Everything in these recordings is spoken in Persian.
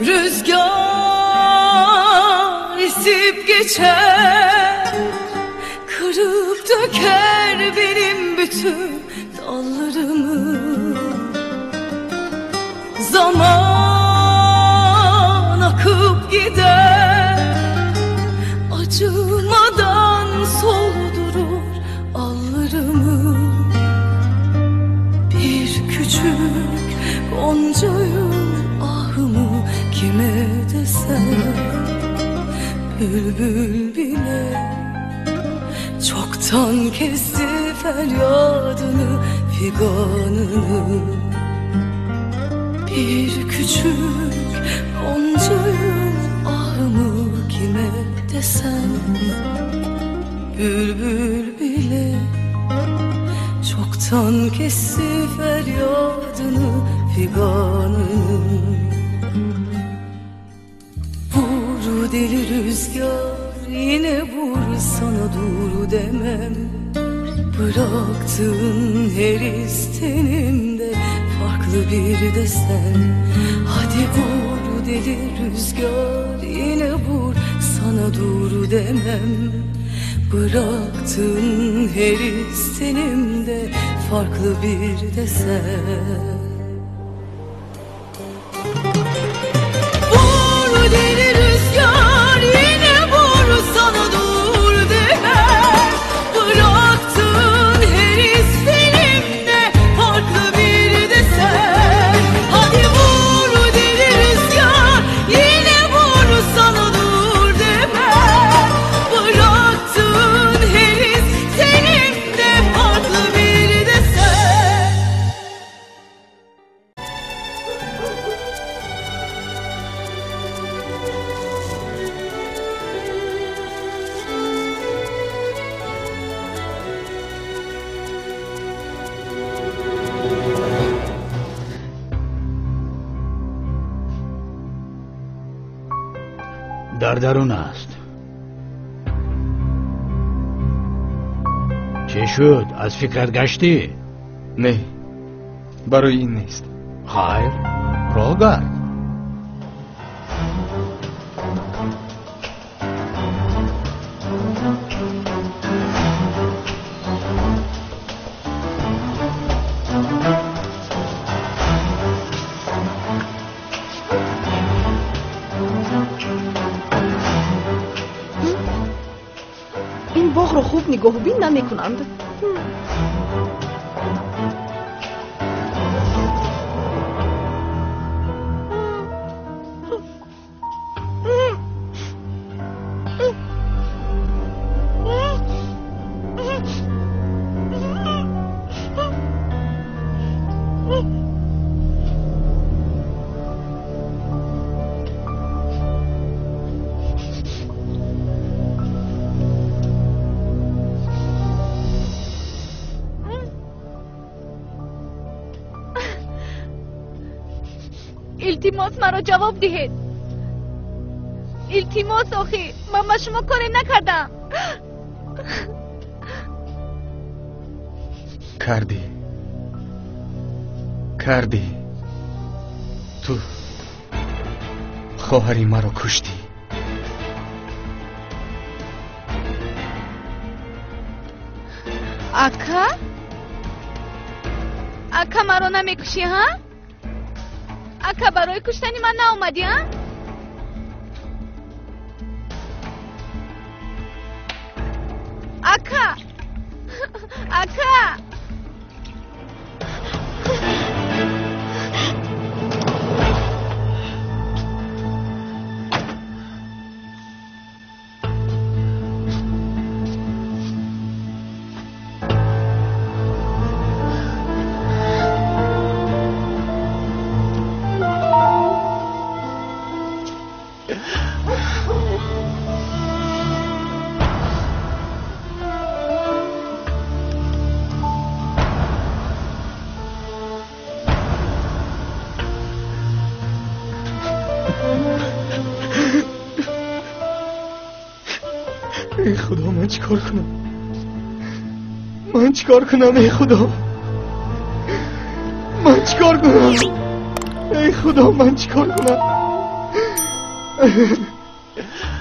Rüzgar esip geçer, kırıp döker benim bütün dallarımı. Zaman akıp gider, acımadan soldurur allarımı. Bir küçük goncayım ahımı kime desem, bülbül bile çoktan kesti feryadını, figanını. Bir küçük goncayım ahımı kime desem, bülbül bile çoktan kesti feryadını, figanını. Vur deli rüzgar yine vur, sana dur demem. Bıraktığın her istenimde farklı bir desen. Hadi vur deli rüzgar yine vur, sana dur demem. Bıraktığın her istenimde farklı bir desen. Vur deli rüzgar yine vur, sana dur demem. Bıraktığın her istenimde farklı bir desen. Hadi vur deli rüzgar yine vur, sana dur demem. Bıraktığın her istenimde farklı bir desen. در درون است. چه شد؟ از فکرت گشتی؟ نه، برای این نیست. خیر، راه گرد. این باغ رو خوب نگاه و بین نمیکنند. التماس مرا جواب دهید. التماس آخی، من با شما کاری نکردم. کردی تو خواهری مرا کشتی. اکا مرا نمیکشی ها؟ اکا برای کشتنی من ناومدی ها؟ اکا ای خدا، من چیکار کنم؟ ای خدا، من چیکار کنم؟ ای خدا، من چیکار کنم؟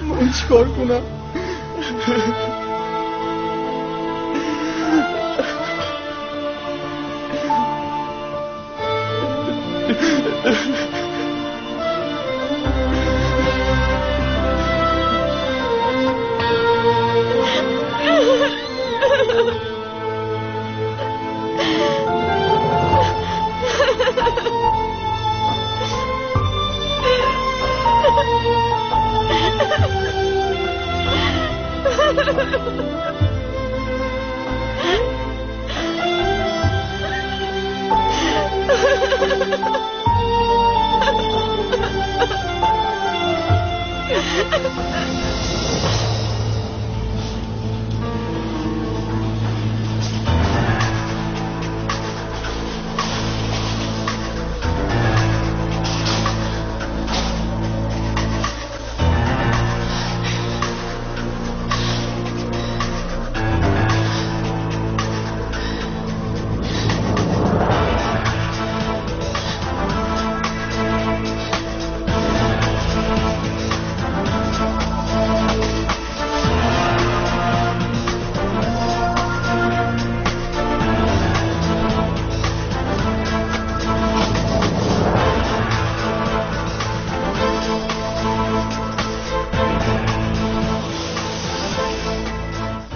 من چیکار کنم؟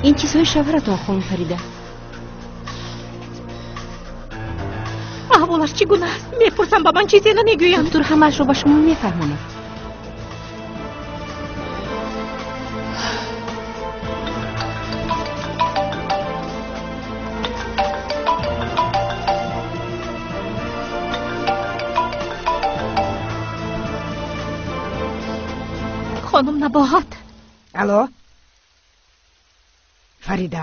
این چیزهای شوهرتون خانم فریده. احوالش چگونه است؟ میپرسم با من چیزی نمیگویم. دکتر همش رو با شما میفهمونه. خانم نباهت. الو فریده،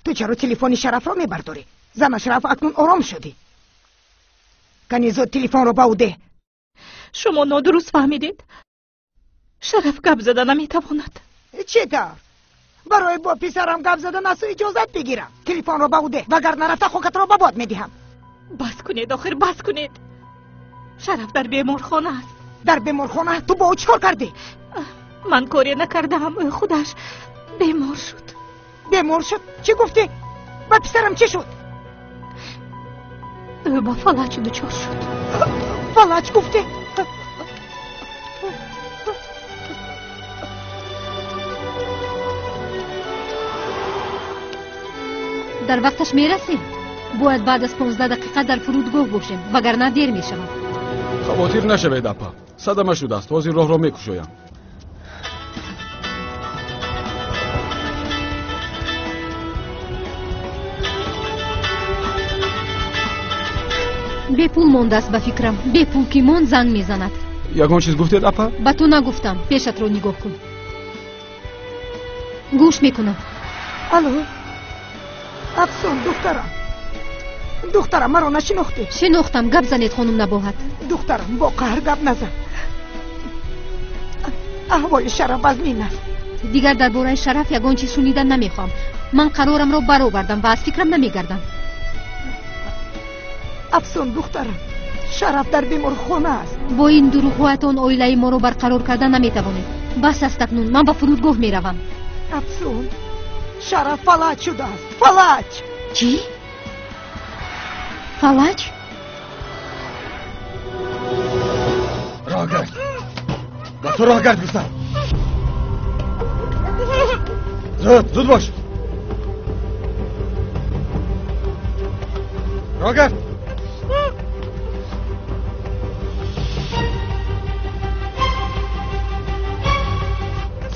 تو چرا تلفن شرف رو میبرداری؟ زن شرف اکنون آرام شدی. کنی زود تلفن رو به او ده. شما نادرست فهمیدید. شرف گپ زدن نمیتواند. چطور؟ برای با پسرم گپ زدن از اجازت بگیرم. تلفن رو به او ده، وگر نرفته خوکت رو به باد میدهم. بس کنید آخر، بس کنید. شرف در بیمارخانه است. در بیمارخانه؟ تو با او چیکار کردی؟ من کاری نکردم، خودش بیمار شد. بیمار شد؟ چی گفتی؟ با پسرم چی شد؟ با فلج دچار شد. فلج گفتی؟ در وقتش میرسیم. باید بعد از 15 دقیقه در فرودگاه باشیم وگرنه دیر میشود. خواطر نشوید اپا، صدمه شده است. بازی راه را میکشویم. به پول مانده است به فکرم. به پول که ماند زنگ میزند. یگان چیز گفتید اپا؟ به تو نگفتم. پیشت رو نگاه کن. گوش میکنم. الو افسون دخترم مرا نشناختی؟ شناختم. گپ زنید خانم نباهت. دخترم با قهر گپ نزن. احوال شرف از این است. دیگر درباره شرف یگان چیز شنیدن نمیخوام. من قرارم را برآوردم و از فکرم نمیگردم. افسون دخترم، شرف در بیمارخانه است. با این دروغ‌هایتان عائله ما رو برقرار کردن نمیتوانید. بس است اکنون. من به فرودگاه میروم. افسون شرف فلج شده است. فلج. چی؟ فلج؟ راه گرد. با تو راه گرد گفتم. زود باش. راه گرد.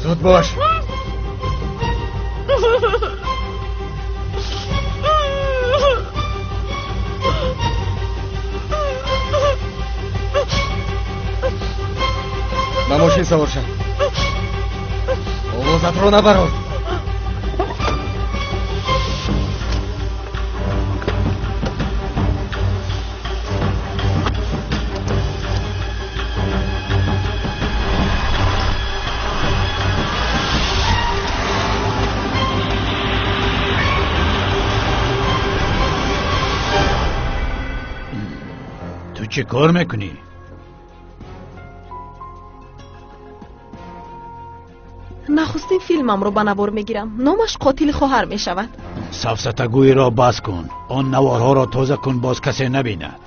زود باش. به ماشین سوار شد. آوازت رو نبرار. تو چه کار میکنی؟ نخستین فیلمم رو به نوار میگیرم. نامش قاتل خواهر میشود. سفسطگویی را بس کن. آن نوارها را تازه کن باز کسی نبیند.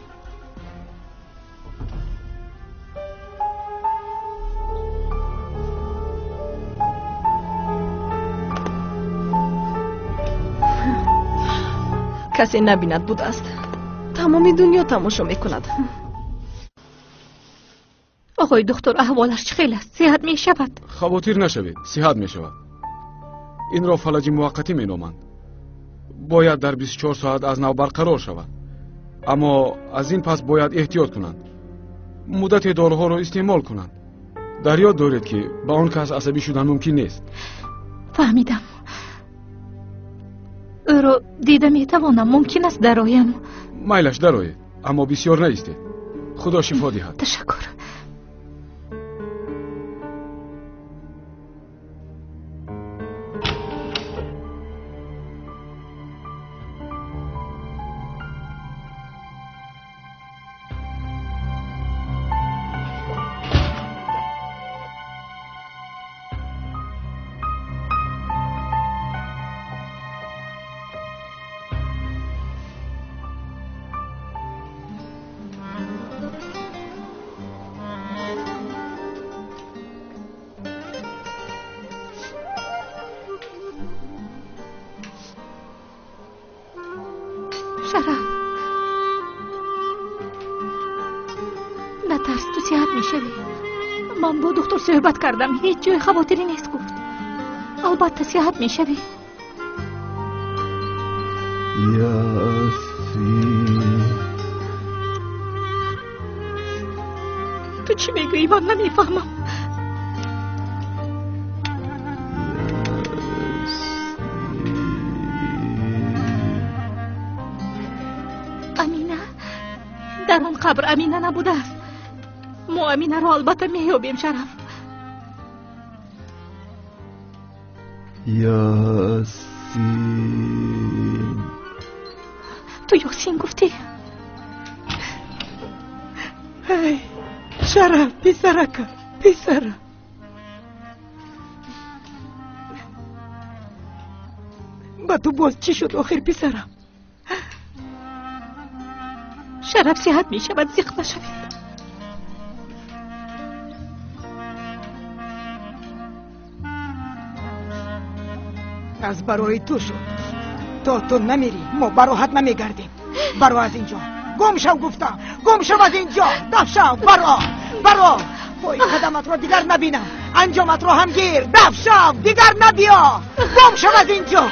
کسی نبیند بود است. تمامی دنیا تماشا میکند. آقای دکتر احوالش چه خیلی است؟ صحت می شود؟ خواطر نشوید، صحت می شود. این را فلج موقتی می نامند. باید در 24 ساعت از نو برقرار شود. اما از این پس باید احتیاط کنند. مدت داروها را استعمال کنند. در یاد دارید که با آن کس عصبی شدن ممکن نیست. فهمیدم. او را دیده می توانم. ممکن است درایم. میلش درآید، اما بسیار نایستید. خدا شفا دهد. تشکر. شرف نترس، تو صحت میشوی. من با دکتر صحبت کردم، هیچ جای خواطری نیست گفت. البته صحت میشوی. یاسین تو چی میگویی؟ من نمیفهمم. امینه در آن قبر امینه نبوده است. ما امینه را البته مییابیم شرف. یاسین تو یاسین گفتی؟ ای شرف پسرک، پسر با تو باز چی شد آخر پسرم؟ شرف صحت می شود، زیخ نشوید. از برای تو شد. تا تو نمیری ما براحت نمیگردیم. برو از اینجا، گم شو گفتم، گم شو از اینجا. دف شو، برو پای قدمت را دیگر نبینم. انجامت را هم گیر. دف شو، دیگر نبیا. گم شو از اینجا.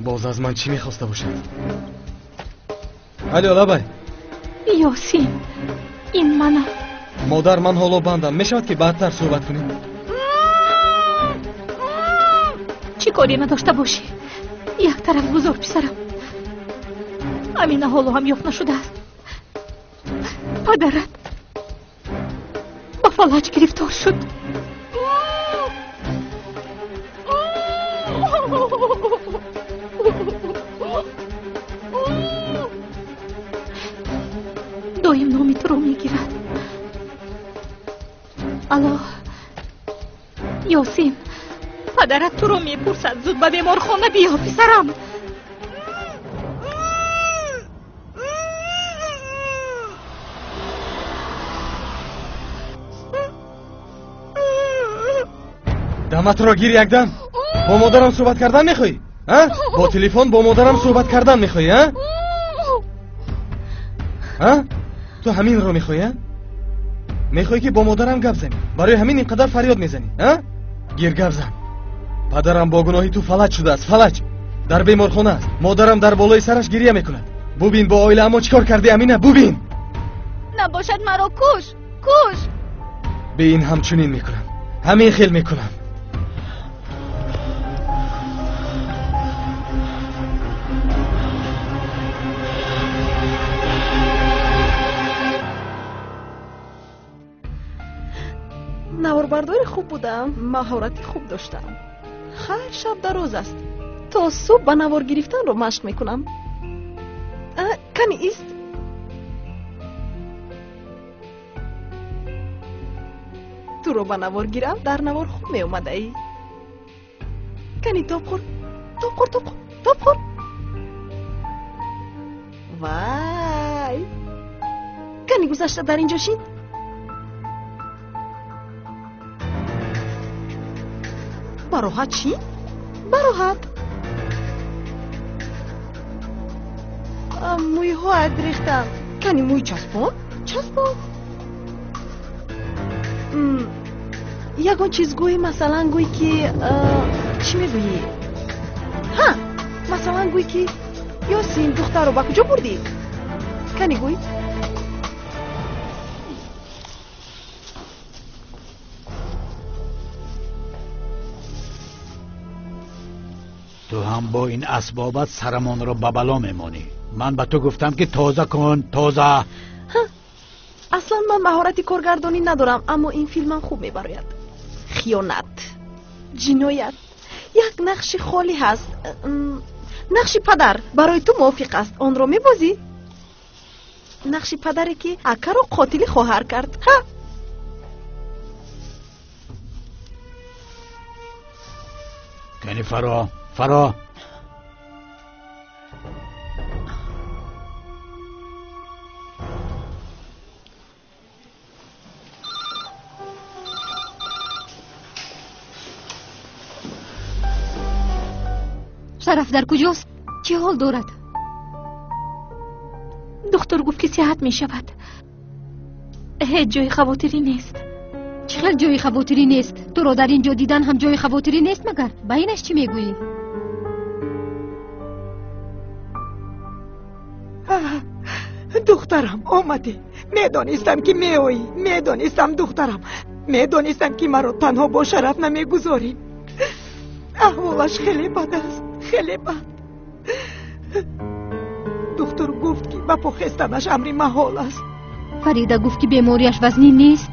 باز از من چی میخواسته باشد؟ الو لابای یاسین، این منم. مادر من حالا بندم، میشود که بعدتر صحبت کنیم؟ چی کاری نداشته باشی؟ یک طرف بزرگ پسرم. امینه حالا هم یافت نشده است. پدرت با فلج گرفتار شد. دایم نامی تو رو میگیرد. الله یاسین، پدرت تو رو میپرسد. زود به بیمارخانه بیا پسرم. دمت را گیر یک دم. با مادرم صحبت کردن میخوایی؟ با تلفن با مادرم صحبت کردن میخوایی؟ تو همین را میخوایی؟ میخوای که با مادرم گپ زنی؟ برای همین اینقدر فریاد میزنی؟ ها؟ گیر گپ زن. پدرم با گناهی تو فلج شده است. فلج. در بیمارخانه است. مادرم در بالای سرش گریه میکند. ببین با آیله اما چیکار کردی امینه؟ ببین. نباشد مرا کش. به این همچنین میکنم. همین خیل میکنم. نواربردار خوب بودم، مهارتی خوب داشتم. خیر شب دراز است. تا صبح به نوار گرفتن رو مشق میکنم. کمی ایست. تو رو به نوار گیرم، در نوار خوب می اومده ای. کنی تاب خور. وای کنی گذشته در اینجا شید. براحت چی؟ براحت موی ها ادریختم. کنی موی چسبون؟ یگان چیز گوی، مثلا گوی که چی میگویی؟ ها مثلا گوی که یاسین دختر رو با کجا بردی؟ کنی گوی؟ تو هم با این اسبابت سرمان رو ببلا میمونی. من به تو گفتم که تازه کن. اصلا من مهارت کارگردانی ندارم، اما این فیلم خوب میبراید. خیانت، جنایت، یک نقش خالی هست. نقش پدر برای تو موافق است؟ آن رو میبازی؟ نقش پدری که اکا رو قاتل خواهر کرد. کنی فرا شرف در کجاست؟ چه حال دارد؟ دکتر گفت که صحت می شود. هیچ جای خواطری نیست. چقدر جای خواطری نیست؟ تو را در اینجا دیدن هم جای خواطری نیست مگر؟ با اینش چی میگویی؟ دخترم آمده. میدانستم که میایی. میدانستم دخترم. میدانستم که مرا تنها با شرف نمیگذاری. احوالش خیلی بد است. خیلی بد. دکتر گفت که با پخستنش امری محال است. فریده گفت که بیماریش وزنی نیست.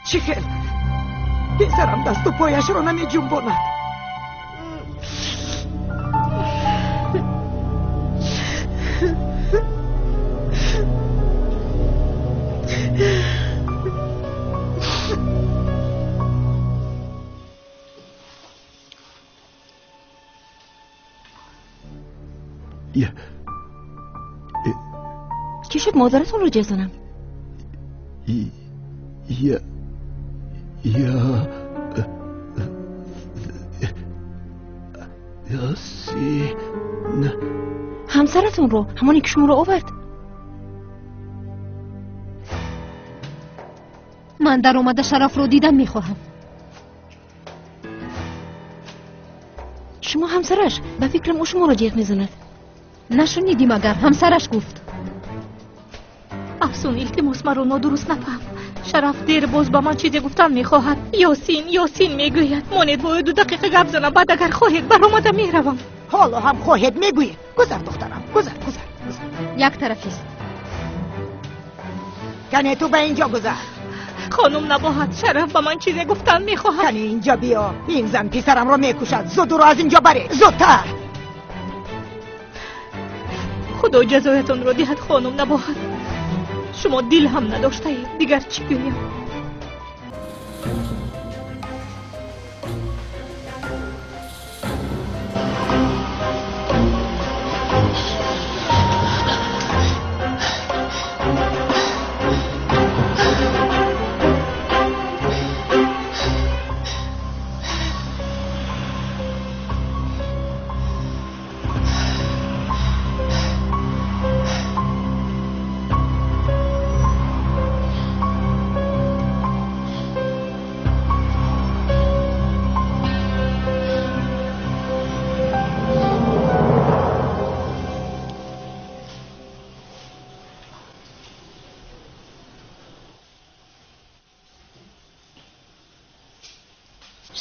چه خیل پسرم دست و پایش رو نمی جنباند. چی شد مادرتون رو جزنم؟ یاسین همسرتون رو، همانی که شما رو آورد. من در اومده شرف رو دیدن میخواهم. شما همسرش؟ به فکرم او شما رو جیغ میزند. نشنیدی مگر؟ همسرش گفت. افسون التماس مرا نادرست نفهم. شرف دیر باز با من چیزی گفتن میخواهد. یاسین میگوید مانید باید 2 دقیقه گپ زنم، بعد اگر خواهید برآمده میروم. حالا هم خواهید میگوید. گذر دخترم، گذر. یک طرفیست. کنی تو به اینجا گذر. خانم نباید، شرف با من چیزی گفتن میخواهد. کنی اینجا بیا. این زن پسرم رو میکشد. زود رو از اینجا بره، زودتر. خدا جزایتون رو دهد خانم نباید. شما دل هم نداشته اید. دیگر چی گویم؟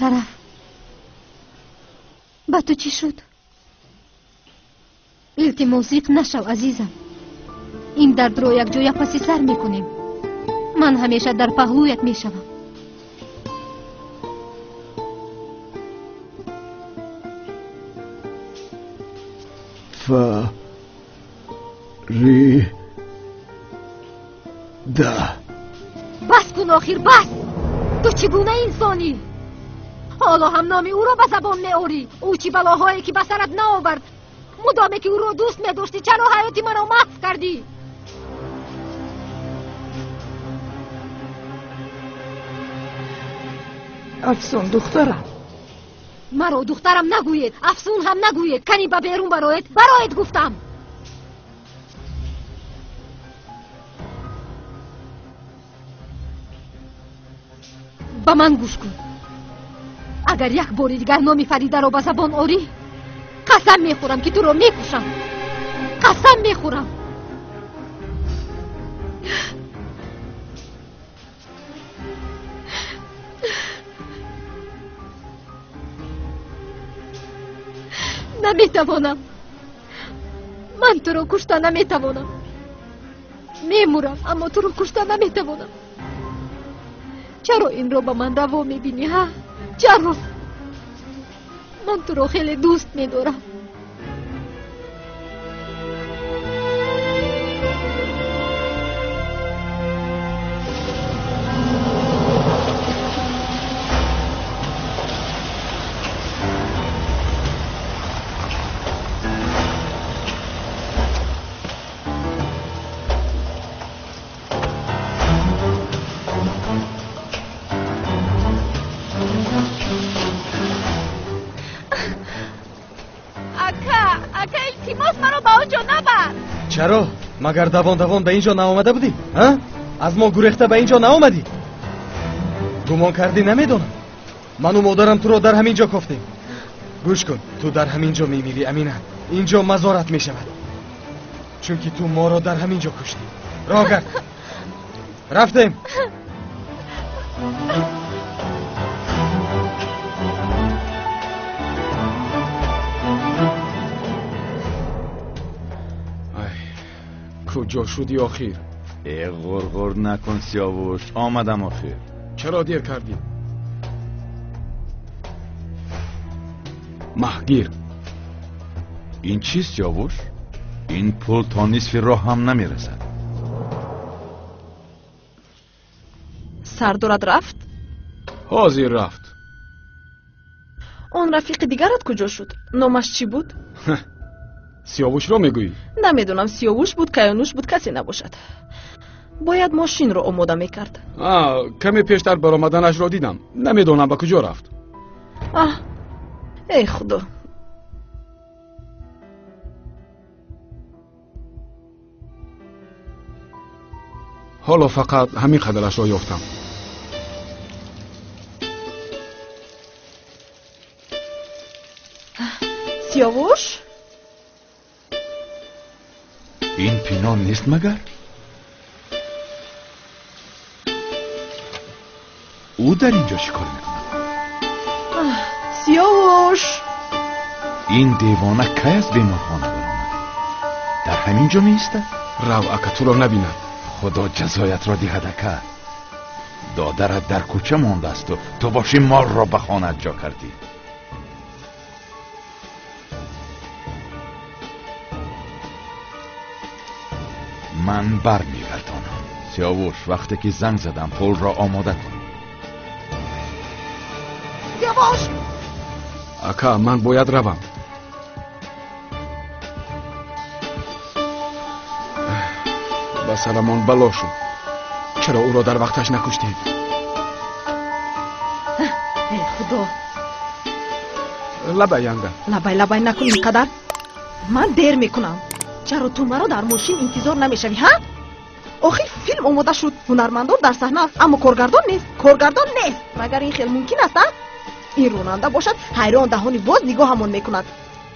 شرف با تو چی شد؟ التماسیق نشو عزیزم. این درد رو یک جای پسی سر میکنیم. من همیشه در پهلویت میشوم. ده بس کن آخر بس. تو چگونه انسانی؟ حالا هم نام او را به زبان میاری. او چی بلاهایی که به سرت نآورد. مدامه که او را دوست می‌داشتی چرا حیاتی مرا محو کردی؟ افسون دخترم. مرا دخترم نگوید. افسون هم نگوید. کنی به بیرون برایت گفتم. با من گوش کن. اگر یک باری دیگر نام فریده را به زبان آری قسم میخورم که تو را میکشم. قسم میخورم. نمیتوانم. من تو را کشته نمیتوانم. میمورم اما تو را کشته نمیتوانم. چرا این رو با من روا میبینی ها؟ چرا؟ من تو رو خیلی دوست میدارم. چرا؟ مگر دوان به اینجا نآمده بودی؟ ها؟ از ما گریخته به اینجا نآمدی؟ گمان کردی نمیدونم. من و مادرم تو رو در همین جا کفتیم. گوش کن، تو در همین جا میمیری امینه. اینجا مزارت میشود. چون که تو ما رو در همین جا کشتی. راه گرد. رفتیم. کجا شدی آخر؟ غرغر نکن سیاوش. آمدم آخر. چرا دیر کردی؟ مهگیر. این چیست سیاوش؟ این پول تا نصف راه هم نمیرسد. سردارت رفت؟ حاضر رفت. اون رفیق دیگرت کجا شد؟ نامش چی بود؟ سیاوش رو میگویی؟ نمیدونم سیاوش بود کیانوش بود کسی نباشد. باید ماشین رو آماده میکرد. کمی پیشتر برآمدنش را دیدم. نمیدونم به کجا رفت. ای خدا. حالا فقط همین قدرش را یافتم. سیاوش؟ این پینان نیست مگر؟ او در اینجا چیکار میکنه؟ سیاوش این دیوانه کی از بیمارخانه برآمد؟ در همین جا میسته؟ رو اکا تو را نبیند. خدا جزایت را دهد اکا. دادرت در کوچه مانده است و تو باشی مار را به خانه جا کردی. من بر میگردانم. سیاوش وقتی که زنگ زدم پول را آماده کن. سیاوش اکا من باید روم. به سلمان بلا شد. چرا او را در وقتش نکشتید؟ ای خدا. لبه ینده. لبه نکن اینقدر. من دیر میکنم. چرا تو مرا در ماشین انتظار نمیشوی ها؟ آخر فیلم آماده شد. هنرمندان در صحنه است اما کارگردان نیست. مگر این خیلی ممکن است؟ این راننده باشد حیران دهانی باز نگاه همون میکند.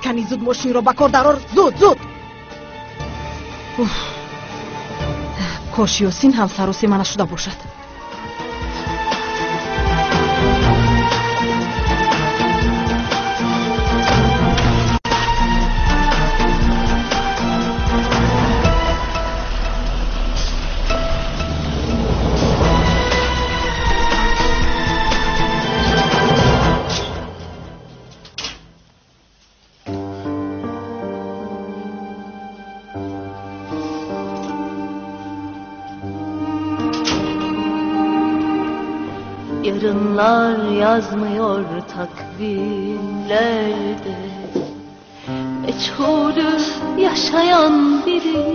کنی زود ماشین را به کار درار. زود. کاش یاسین هم سر و سیمانه شده باشد. Yarınlar yazmıyor takvimlerde, meçhulü yaşayan biri.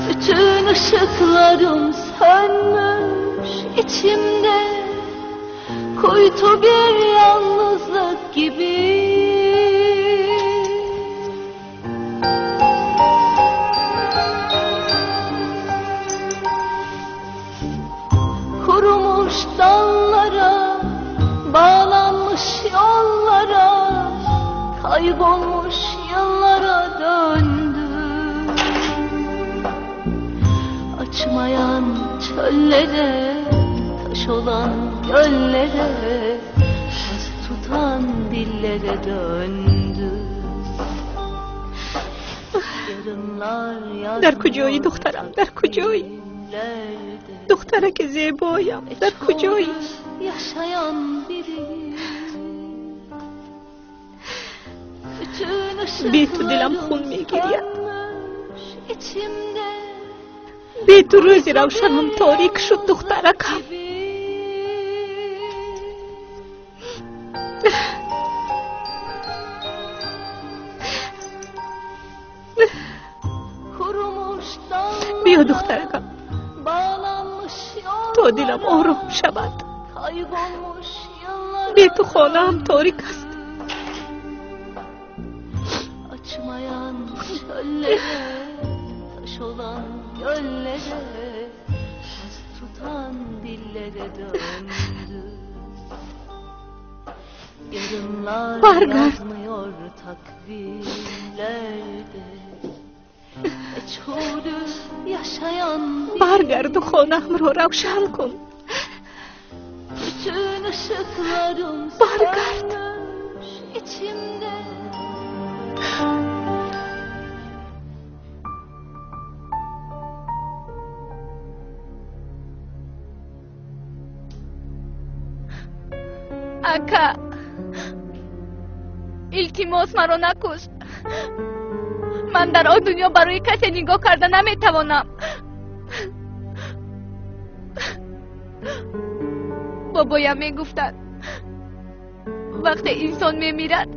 Bütün ışıklarım sönmüş içimde, kuytu bir yalnızlık gibi. Kurumuş dallara, bağlanmış yollara, kaybolmuş yıllara döndüm. Açmayan çöllere, taş olan göllere, tas tutan dillere döndüm. در کجایی دخترم؟ در کجایی؟ دخترک زیبایم در کجایی؟ بی تو دلم خون میگیرید، بی تو روز روشنم تاریک شد دخترکم. بیا دخترکم تا دلم آرام شود. بی تو خانه هم تاریک است. Açmayan çöllere, taş olan göllere, tas tutan dillere döndü. Yarınlar yazmıyor takvimlerde, meçhulü yaşayan biri. برگرد و خانه‌ام را روشن کن. Bütün ışıklarım sönmüş içimde. Aka, iltimos maro nakush. من در آن دنیا برای کسی نگاه کردن نمیتوانم. بابایم میگفتند وقتی انسان میمیرد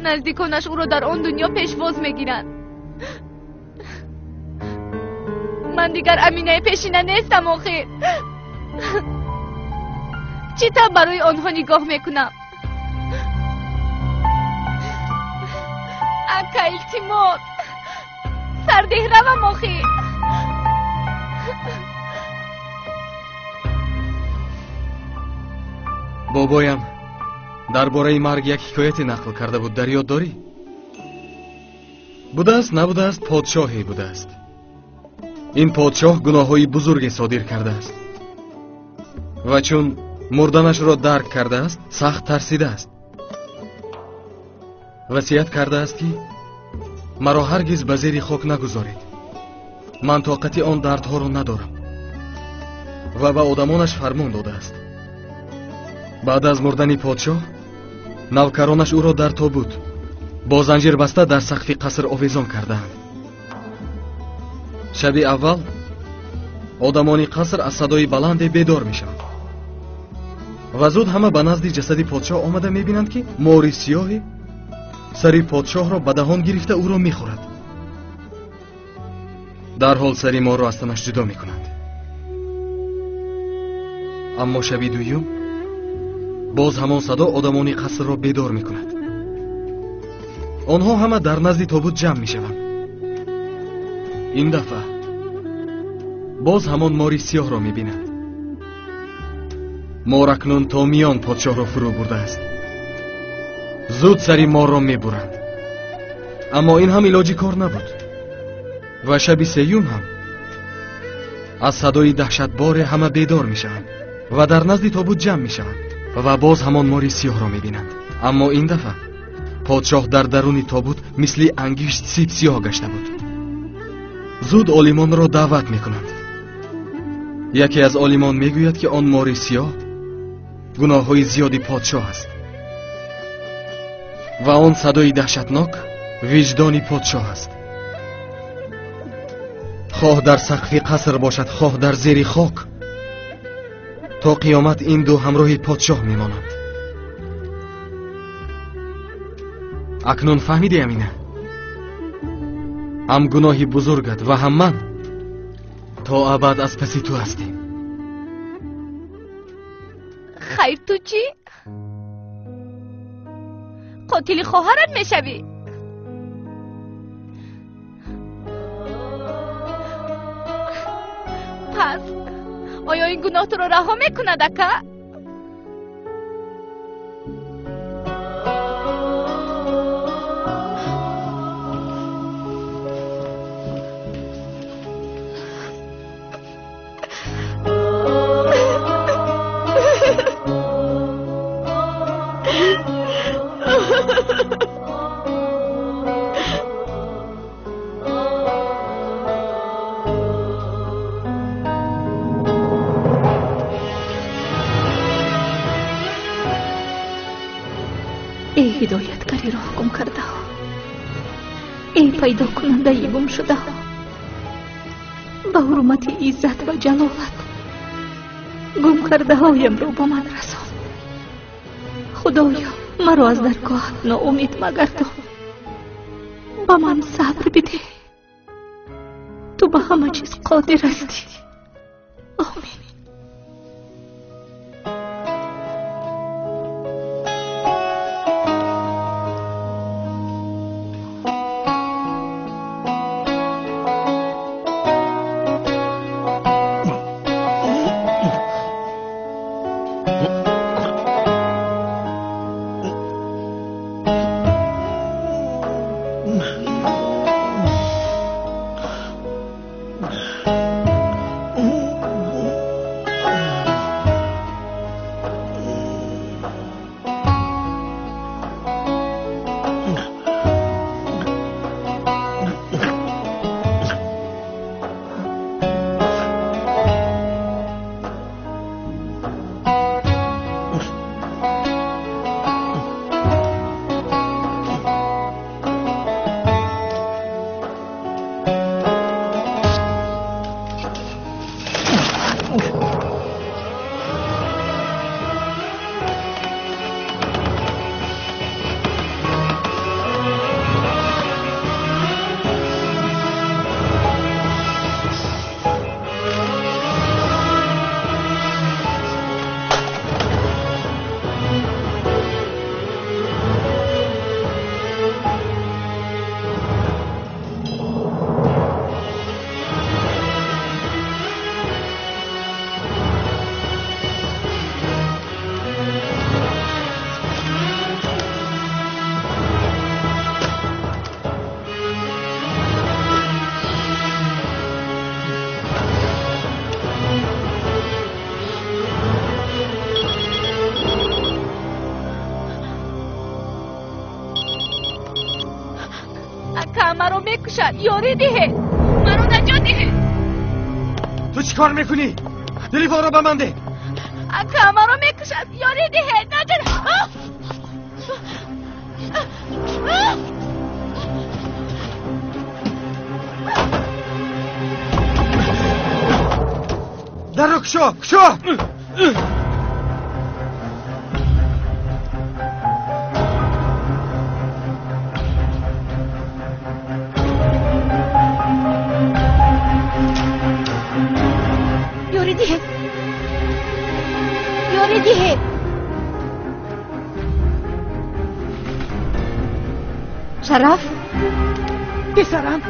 نزدیکانش او را در آن دنیا پیشواز میگیرند. من دیگر امینه پیشینه نیستم آخه. چطور برای آنها نگاه میکنم؟ اکا التیمات سرده روم آخه. بابایم درباره مرگ یک حکایتی نقل کرده بود، در یاد داری؟ بوده است نبوده است پادشاهی بوده است. این پادشاه گناه‌های بزرگی صادر کرده است و چون مردنش را درک کرده است سخت ترسیده است. وصیت کرده است که مرا هرگز به زیر خاک نگذارید. من طاقت آن دردها را ندارم و به آدمانش فرمان داده است. بعد از مردن پادشاه نوکرانش او را در تابوت با زنجیر بسته در سقف قصر آویزان کردند. شب اول آدمان قصر از صدای بلند بیدار میشوند و زود همه به نزد جسد پادشاه آمده میبینند که ماری سیاهی سری پادشاه را به دهان گرفته او را میخورد. در حال سری مار را از تنش جدا میکنند. اما شب دوم باز همان صدا آدمان قصر را بیدار میکند. آنها همه در نزد تابوت جمع میشوند. این دفعه باز همان ماری سیاه را میبینند. مار اکنون تا میان پادشاه را فرو برده است. زود سری مار را میبرند. اما این هم علاجی کار نبود و شب سیوم هم از صدای دهشتبار همه بیدار میشوند و در نزد تابوت جمع میشوند و باز همان ماری سیاه را میبینند. اما این دفعه پادشاه در درون تابوت مثل انگشت سیب سیاه گشته بود. زود عالمان را دعوت میکنند. یکی از عالمان میگوید که آن ماری سیاه گناه‌های زیادی پادشاه است و آن صدای دهشتناک وجدانی پادشاه است. خواه در سقف قصر باشد خواه در زیر خاک تا قیامت این دو همراه پادشاه میمانند. اکنون فهمیدی امینه؟ هم گناهی بزرگت و هم من تا ابد از پسی تو هستیم. خیر تو چی؟ قاتل خواهرت میشوی؟ پس آیا این گناه تو رو رها میکند اکا؟ ای هدایتگری را گم کرده ها، ای پیدا کننده گم شده ها، به حرمت عزت و جلالت گم کرده هایم را با من رسان. خدایا مرا از درگاهت ناامید مگردان، به من صبر بده، تو به همه چیز قادر هستی. آمین. یاری ده، مرا نجات ده. تو چی کار میکنی؟ تلفن رو به من ده. اکا مرا میکشد، یاری ده، نجات. در رو کشو. شرف پسرم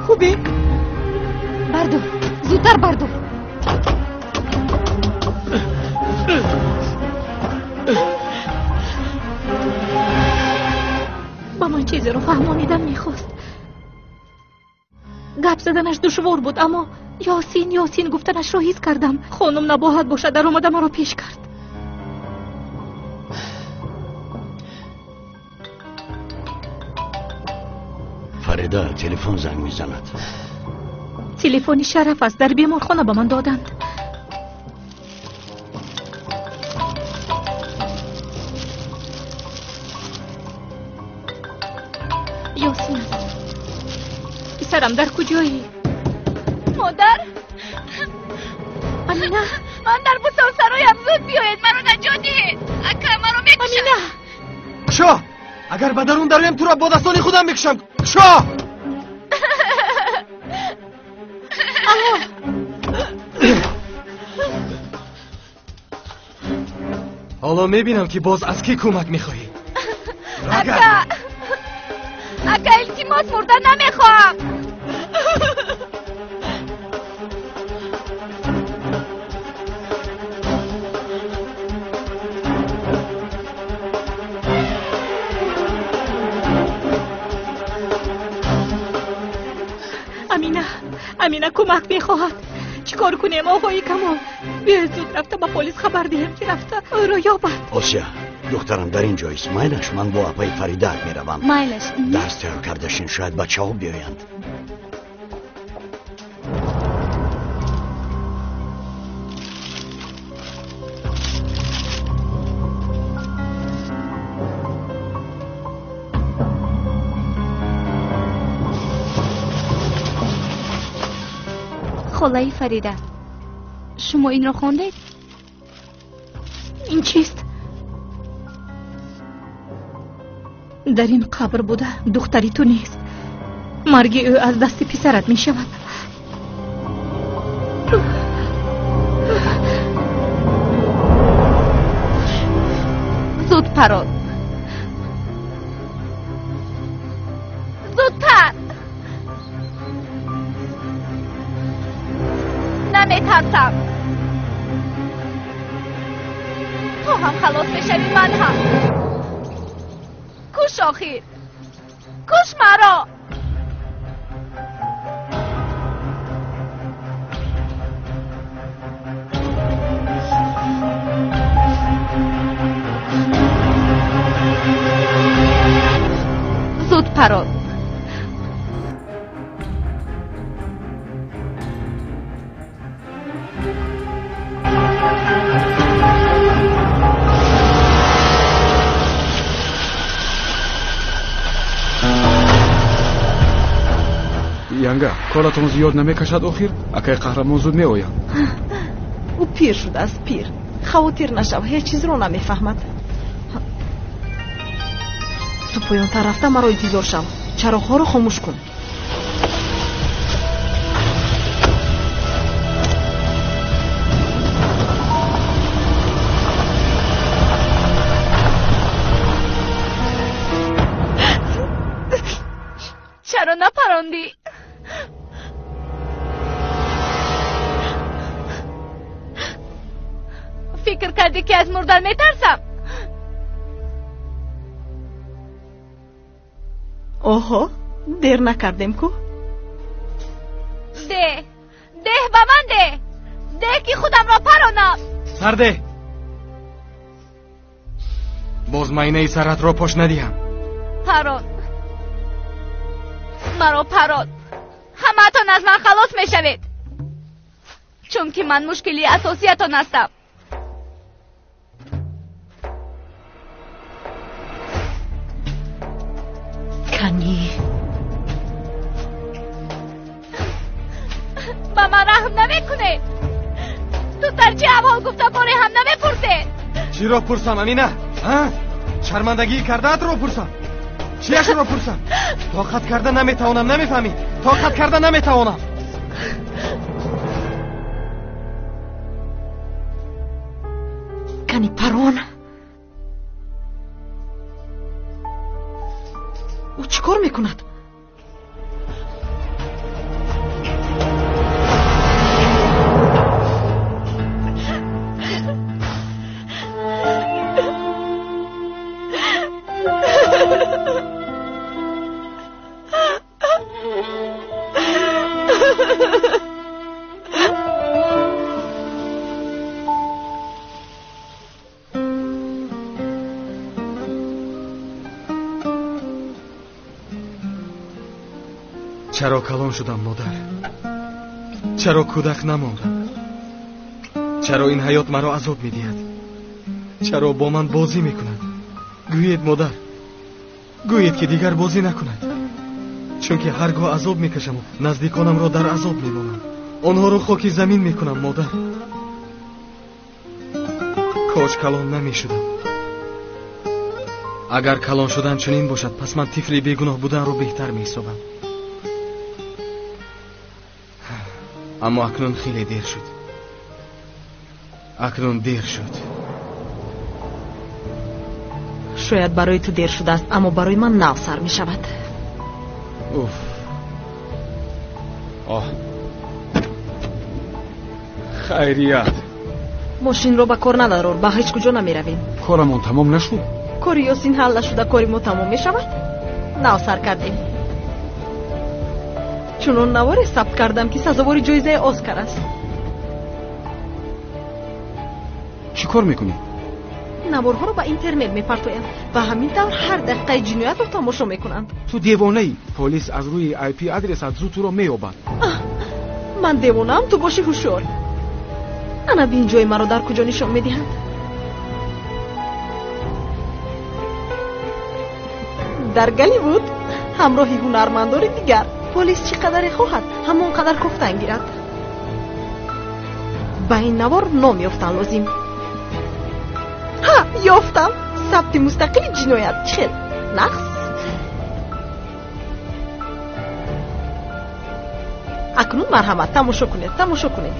خوبی؟ بردار، زودتر بردار. با من چیزی رو فهمانیدم میخواست. گپ زدنش دشوار بود، اما یاسین گفتنش رو حس کردم. خانم نباید باشه، در اومده مرا پیش کرد. فریده تلفن زنگ میزند. تلفنی شرف است، در بیمارخانه به من دادند. یاسین است. پسرم در کجایی؟ مادر امینه من در بسار سرایم زود بیاید مرا نجات دهید اکا مرا میکشم امینه کشا اگر به درون داریم تو را با دستان خودم میکشم کشا حالا میبینم که باز از کی کمک میخواهی اکا التماس مردن نمیخواهم امینه کمک میخواهد. چیکار کنیم آقای کمال؟ بیا زود رفته با پلیس خبر دهیم که رفته او را یابد. آسیا دخترم در اینجایست. مایلش من با اپای فریده میروم. مایلش درس تیار کردشین شاید بچه ها بیایند. خلای فریده شما این را خوندید؟ این چیست؟ در این قبر بوده دختری تو نیست. مرگ او از دست پسرت می شود. زود پراد زودتر نمیترسم تو هم خلاص بشوی من هم کش آخیر کش مرا زود پراد янга коратон зиёд намекашад охир акай қаҳрамон зуд меояд. او پیر شده است پیر. خواطر نشو هیچ چیز رو نمیفهمد. تو پایان طرفته مرا انتظار شو. چراغ‌ها رو خاموش کن. چرا نپراندی؟ فکر کردی که از مردن میترسم؟ اوه دیر نکردیم کو؟ ده با من ده که خودم را پرانم. سرده باز ماینه سرت را پاش ندیم. پران مرا پران همه‌تان از من خلاص میشوید چون که من مشکلی اساسیتان هستم. کنی با من رحم نمیکنه. تو در چه احوال گفتگوی هم نمیپرسه. چی را پرسم امینه؟ شرمندگی کرده‌ات را پرسم. چیش را پرسم؟ طاقت کرده نمیتوانم. نمیفهمی؟ طاقت کرده نمیتوانم. کنی پران او چیکار میکند؟ چرا کلان شدم مادر؟ چرا کودک نماندم؟ چرا این حیات مرا عذاب میدهد؟ چرا با من بازی میکند؟ گویید مادر، گویید که دیگر بازی نکند. چون که هرگاه عذاب میکشم و نزدیکانم را در عذاب میمانم. آنها را خاکی زمین میکنم مادر. кош калон намешудам. агар калон шудан чунин бошад, пас ман тифли бегуноҳ буданро беҳтар меҳисобам. аммо акнун хеле дер шуд. акнун дер шуд. шояд барои ту дер шудааст, аммо барои ман нав сар мешавад. уф. хайрият. мошинро ба кор надарор, ба ҳеҷ куҷо намеравем. корамон тамом нашуд. кори ёсин ҳал нашуда кори мо тамом мешавад. нав сар кардем. чунон наворе сабт кардам ки сазовори ҷоизаи оскар аст. чӣ кор мекунӣ? наворҳоро ба интернет мепартоянд ва ҳамин тавр ҳар дақиқаи ҷиноятро тамошо мекунанд. ту девонаӣ. полис аз рӯи IP адресат зуд туро меёбад. ман девонаам, ту боши ҳушёр. ана бин ҷои маро дар куҷо нишон медиҳанд. дар Голливуд ҳамроҳи ҳунармандори дигар. полис чӣ қадаре хоҳад, ҳамон қадар кофтан гирад. ба ин навор ном ёфтан лозим. ҳа, ёфтам. сабти мустақили ҷиноят. чӣ хел? нақс. акнун марҳамат, тамошо кунед, тамошо кунед.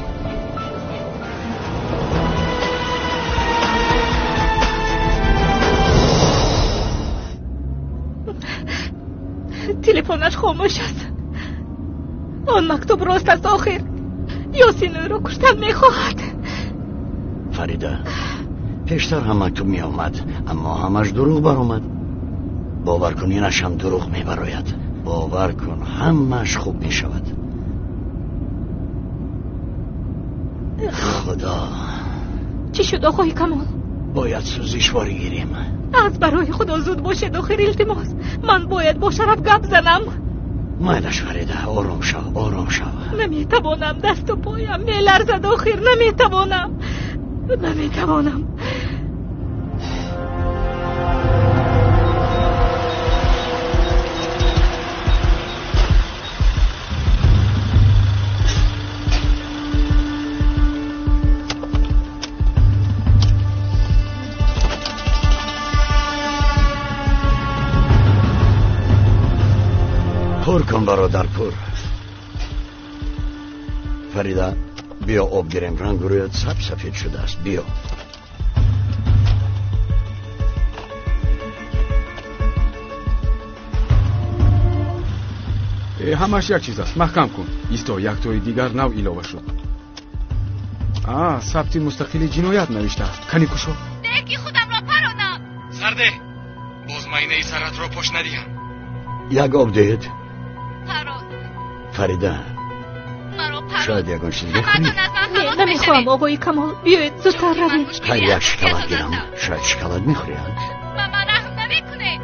телефонаш хомӯш аст. он мактуб рост аст. охир ёсин ӯро куштан мехоҳад. фарида, пештар ҳам мактуб меомад, аммо ҳамаш дурӯғ баромад. бовар кун, инашам дурӯғ мебарояд. бовар кун, ҳамаш хуб мешавад. худо. чӣ шуд оғои Камол? бояд сӯзишворӣ гирем. аз барои худо зуд бошед. охир илтимос, ман бояд бо шараф гап занам. майдаш фарида, ором шав, ором шав. наметавонам, дасту поям меларзад. охир наметавонам, наметавонам. پور کن برادر پور. فریدا بیا آب گیریم، رنگ رویت سفید شده است. بیا. همش یک چیز است. محکم کن. ایستا یک توی دیگر نو ایلاوه شد. ثبت مستقل جنایت نوشته است. کنی کشو. دیگه خودم را پرانم. سرده. باز ماینه ای سرت را پشت ندیم. یک آب دهید. پران. فریدا. مرا پران. شاید یکان چیز بخوری. نه نمیخوام آقای کمال. بیایید زودتر رویم. خیلی یک شکلات گیرم. شاید شکلات میخوری. ماما رحم نمیکنه.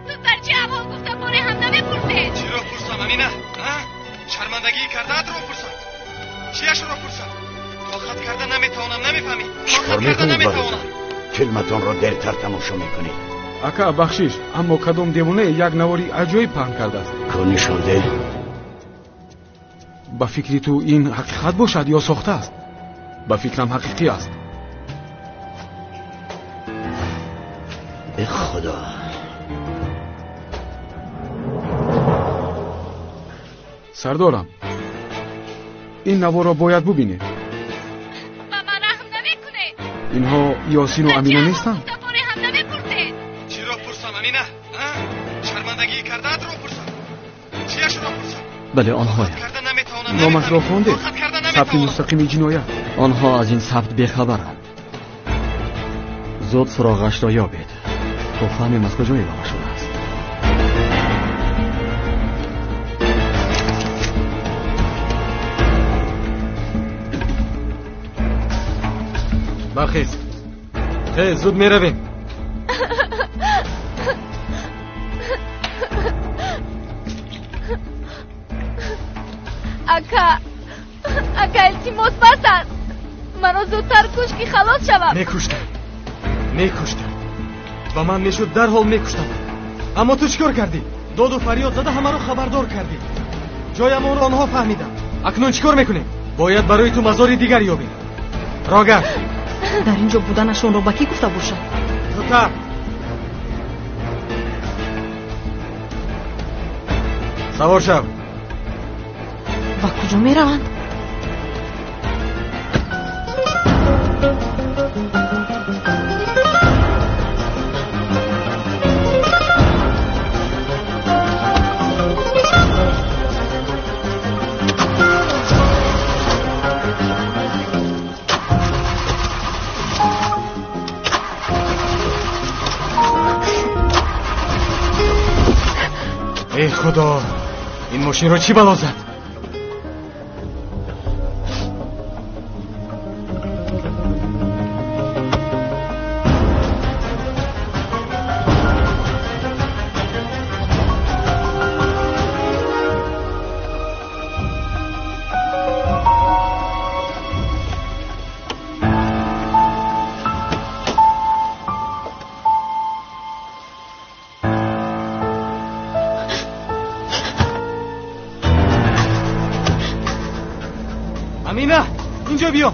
تو در چه احوال گفتم باره هم نمیپرسه. چی رو پرسم امینه؟ شرمندگی کرده رو پرسم. چیش رو پرسم؟ طاقت کرده نمیتونم، نمیفهمی. چیکار میکنید برادر؟ فیلمتون رو دیرتر تماشا میکنید. اکا بخشیش، اما کدوم دیوانه یک نواری عجایب پهن کرده است. کنی شده؟ با فکری تو این حقیقت باشد یا ساخته است؟ با فکرم حقیقی است. ای خدا. سردارم، این نوار را باید ببینید. ماما رحم نمیکنه. اینها یاسین و امینه نیستند؟ چی را پرسم امینه؟ شرمندگی کرده رو پرسم. چیش را پرسم؟ بله آنها. نامش را خونده. ثبت مستقیم جنایت. آنها از این ثبت بیخبرند. زود سراغش را یابید. تو فهمیم از کجا ایلاوه شده است. برخیز. خیز زود میرویم. اکا التماس بس است. منو زودتر کش که خلاص شوم. میکشتم. با من میشد در حال میکشتم. اما تو چیکار کردی؟ داد و فریاد زده همه رو خبردار کردی. جایم رو آنها فهمیدن. اکنون چیکار میکنیم؟ باید برای تو مزاری دیگر یابیم. راگر дар ин ҷо буданашонро ба кӣ гуфта бошад? зудтар савор шав. ба куҷо мераванд? ای خدا، این ماشین رو چی بلا زد؟ امینه اینجا بیا.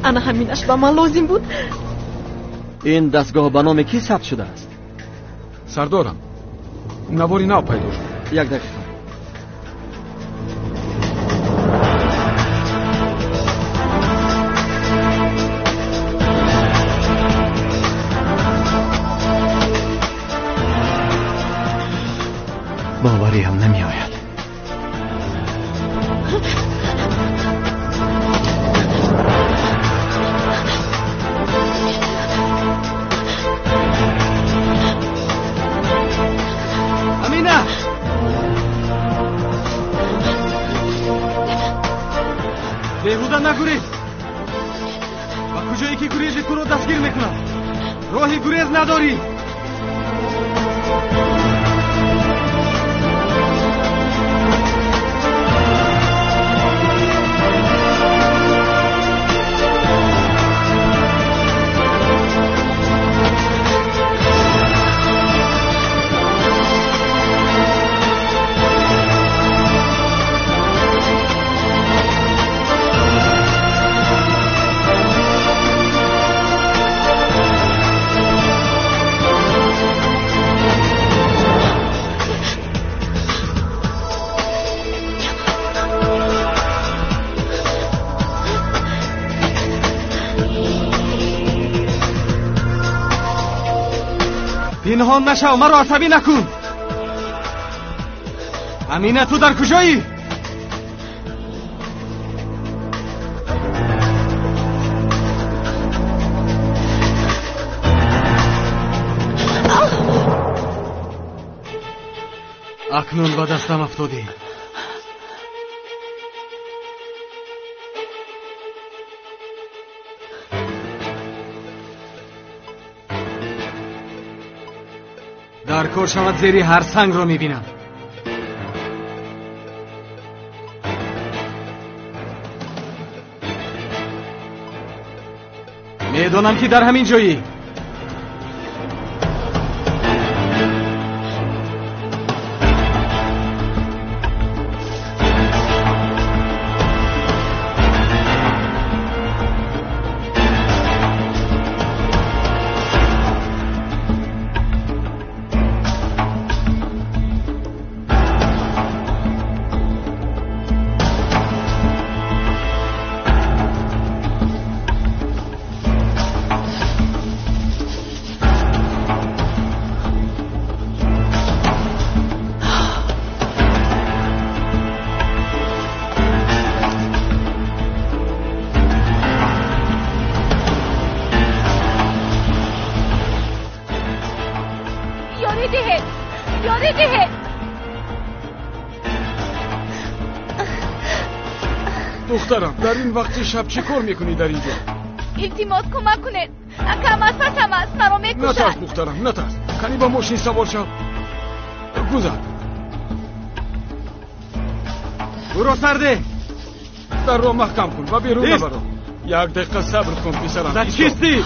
ана ҳаминаш ба ман лозим буд. این دستگاه به نام کی ثبت شده است؟ سردارم نواری نو پیدا شد. یک دقیقه. باوری هم نمی آید. بهوده نگوریز. با کجایی که گریزی تو رو دستگیر میکنم. راهی گریز نداری. پنهان نشو، مرا عصبی نکن. امینه تو در کجایی؟ اکنون به دستم افتادی. در کار شود زیری هر سنگ رو میبینم. میدانم که در همین جایی. دخترم در این وقت شب چی کار میکنی در اینجا؟ التماس کمک کنید. اکرم از پسم است، مرا میکشد. نترس دخترم، نترس. کنی با ماشین سوار شو. گذر. برو سرده. در رو محکم کن و بیرون نبرو. یک دقیقه صبر کن پسرم. زد کیستی؟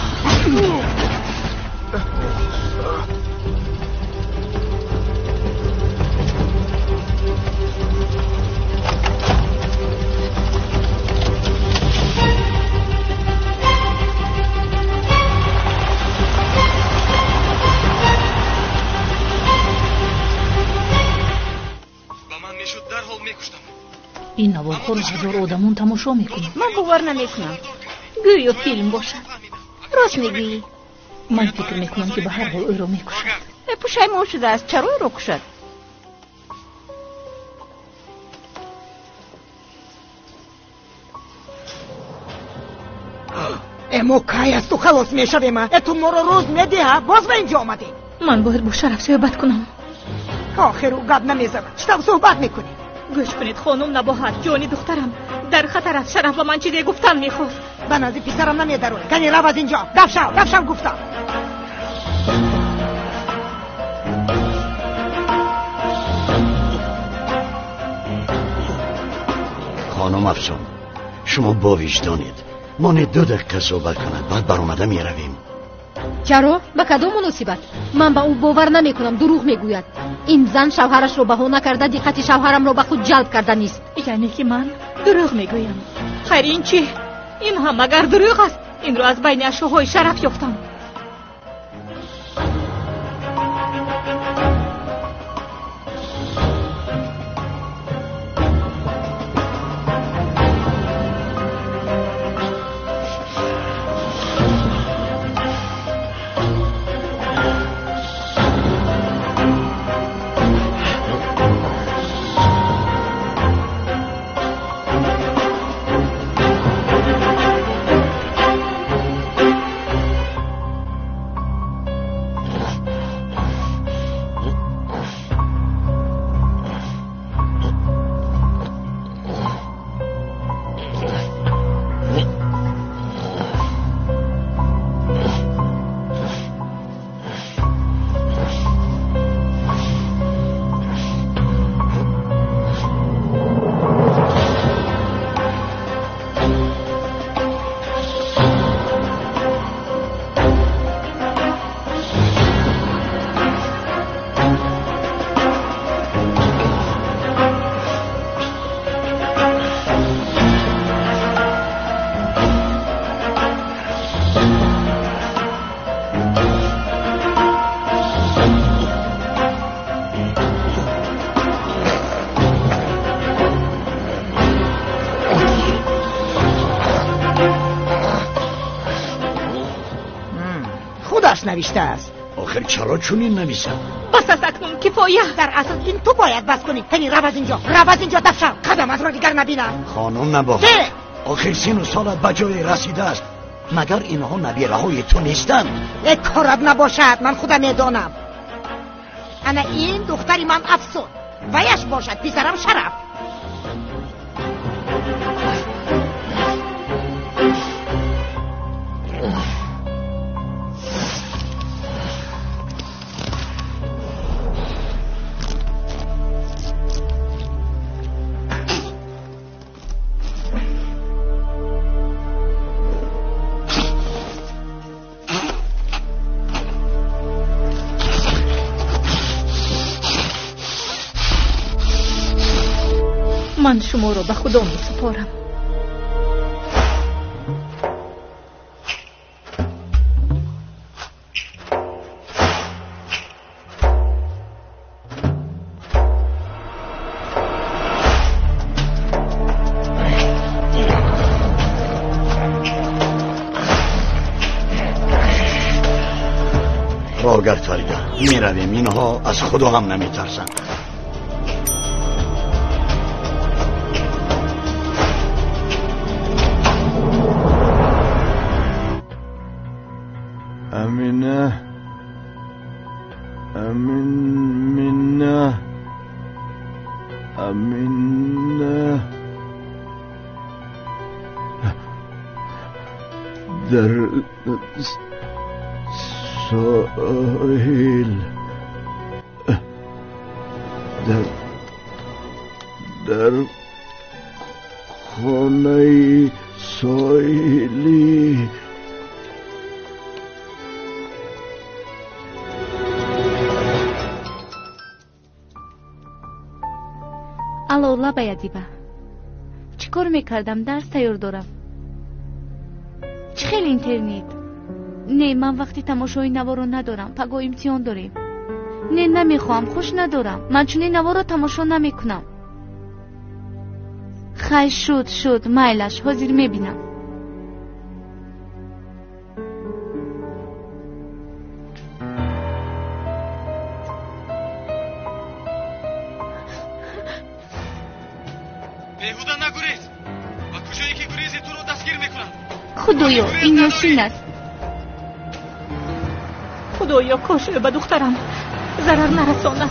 این نوارها رو هزار آدمون تماشا میکنن. من باور نمیکنم. گویا فیلم باشد. راست میگی؟ من فکر میکنم که به هر حال او را میکشد. پشیمان شده است. چرا او را کشد؟ امو کای از تو خلاص میشویم. تو ما رو روز میده. باز به اینجا آمدی. من باید با شرف صحبت کنم. آخر او گپ نمیزند. چطور صحبت میکنی؟ گوش کنید خانم نباهد. جانی دخترم در خطر است. شرف و من چیزی گفتن میخواست. به نزد پسرم نمیدارونه. کنی رو از اینجا. رفشم گفتم. خانم افسون، شما با وجدانید. ما 2 دقیقه صحبت کند بعد برآمده میرویم. چرا؟ به کدام مناسبت؟ من به او باور نمیکنم. دروغ میگوید. این زن شوهرش رو بهانه کرده دقت شوهرم رو به خود جلب کرده نیست. یعنی که من دروغ میگویم؟ خیر این چی؟ این هم اگر دروغ است این رو از بین اشیاءهای شرف یافتم. نوشته است. آخر چرا چونین نویسم؟ بس از اکنون کفایه. در اساس این تو باید بس کنی. کنی رو از اینجا دفشم. قدم از را دیگر نبینم. خانم نباید. آخر سن و سالت بجای رسیده است. مگر اینها نبیره های تو نیستند؟ یک کارت نباشد. من خودم میدانم. انا این دختری من افسون ویش باشد پسرم شرف. من شما رو به خدا می سپارم. راگرد فریده می رویم. اینها از خدا هم نمی ترسند. امینه در ساحل در خانه ساحلی алла баядиба چی کار میکردم؟ درس تیار دارم. چی خیلی اینترنت؟ نه من وقتی تماشای نوار رو ندارم. پگاه امتحان داریم. نه نمیخوام. خوش ندارم. من چون این نوار رو تماشا نمیکنم. خی شد مایلش حاضر میبینم. بیهوده نگریز. و کجایی که گریزی تو رو دستگیر میکنم. خدایا این نوشین است. خدایا کاش به دخترم ضرر نرساند.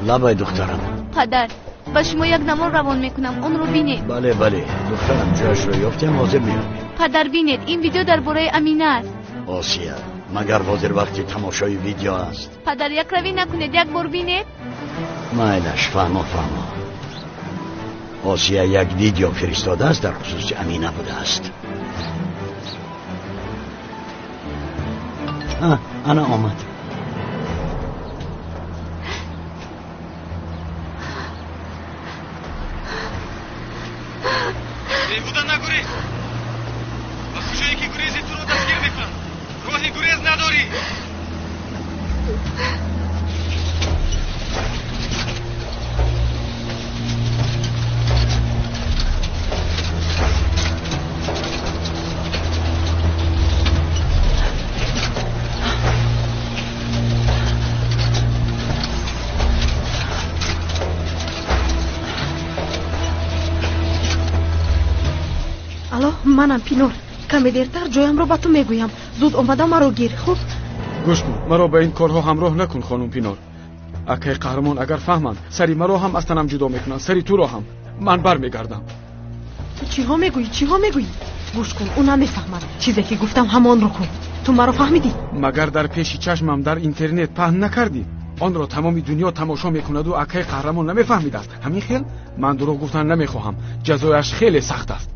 لبای دخترم. پدر با شما یک نمار روان میکنم، اون رو بینید. بله دخترم جاش رو یافتیم، حاضر میابیم. پدر بینید این ویدیو درباره امینه است. آسیا مگر حاضر وقتی تماشای ویدیو است؟ پدر یک روی نکنید، یک بار بینید. مایلش فهمو. آسیا یک ویدیو فرستاده است در خصوص امینه بوده است. انا آمد. بیهوده نگریز. و کجایی که گریزی تو رو دستگیر میکنم. راهی گریز نداری. الو منم پینور. کمی دیرتر جایم رو با تو میگویم. زود اومده مرا گیر. خوب گوش کن، مرا به این کارها همراه نکن خانم پینور. اکه قهرمان اگر فهمند سری مرا هم از تنم جدا میکنن، سری تو را هم. من بر میگردم. چی ها میگویی؟ گوش کن، اون نمیفهمد. چیزی که گفتم همان رو کن. تو مرا فهمیدی؟ مگر در پیش چشمم در اینترنت پهن نکردی؟ آن را تمام دنیا تماشا میکند و اکه قهرمان نمیفهمید است. همین خیل من دروغ گفتن نمیخواهم. جزایش خیلی سخت است.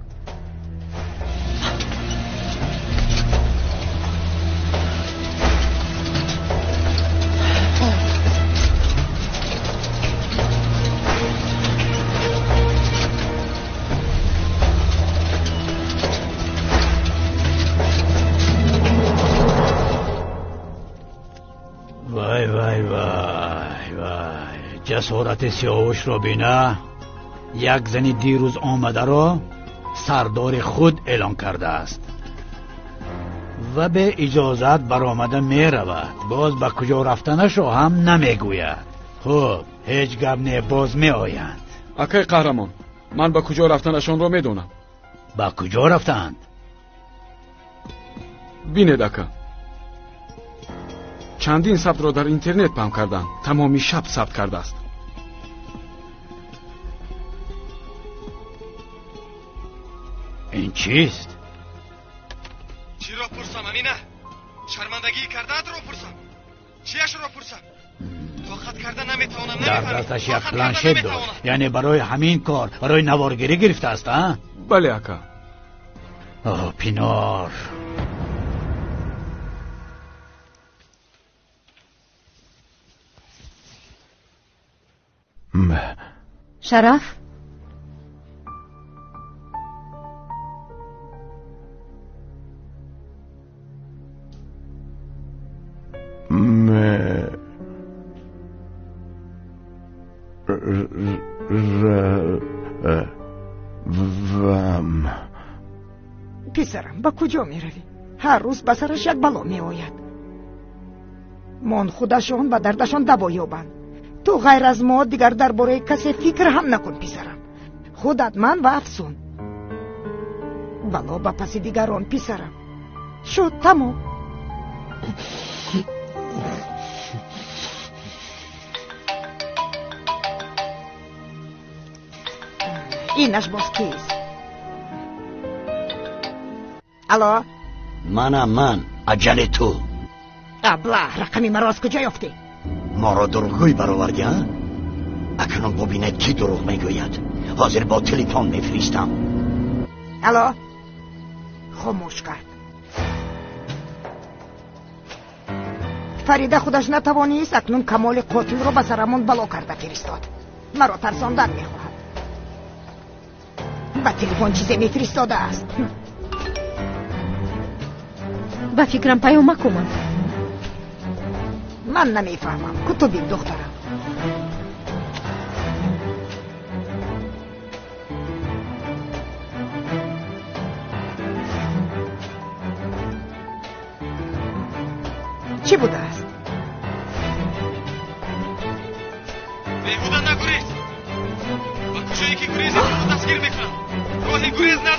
وای جسارت سیاوش را بینه. یک زنی دیروز آمده را سردار خود اعلان کرده است و به اجازت برآمده می رود. باز به کجا رفتنش را هم نمیگوید. خب هیچ گپ نه، باز می آیند. اکه قهرمان من به کجا رفتنشان را میدونم. به کجا رفتند؟ بینید اکه چندین ثبت را در اینترنت پهم کردن. تمامی شب ثبت کرده است. این چیست؟ چی را پرسم امینه؟ شرمندگی کرده را پرسم. چیش را پرسم؟ طاقت کرده نمیتوانم. در دستش یک پلانشت داشت. یعنی برای همین کار برای نوارگیری گرفته است ها؟ بله اکا. اوه پینار. شرف پسرم با کجا می روی؟ هر روز به سرش یک بلا می آید. مان خودشان و دردشان دوا یابند. تو غیر از ما دیگر درباره کسی فکر هم نکن پسرم. خودت من و افسون. بلا با پس دیگران پسرم. شد تمام. اینش باز کیست؟ الو؟ من عجل تو. ابله رقمی مرا از کجا یافتی؟ ما را دروغگوی برآوردی ها؟ اکنون ببیند کی دروغ میگوید. حاضر با تلفن میفرستم. الو؟ خاموش کرد. فریده خودش نتوانیست اکنون کمال قاتل رو به سرمون بلا کرده فرستاد. مرا ترساندن میخواهد. با تلفن چیزی میفرستاده است. با فکرم پیام کنم. من نمیفهمم. کتو بین دخترم. چی بوده است؟ بیهوده نگریز. با کجایی که گریزی تو دستگیر میکنم. راه گریز نداره.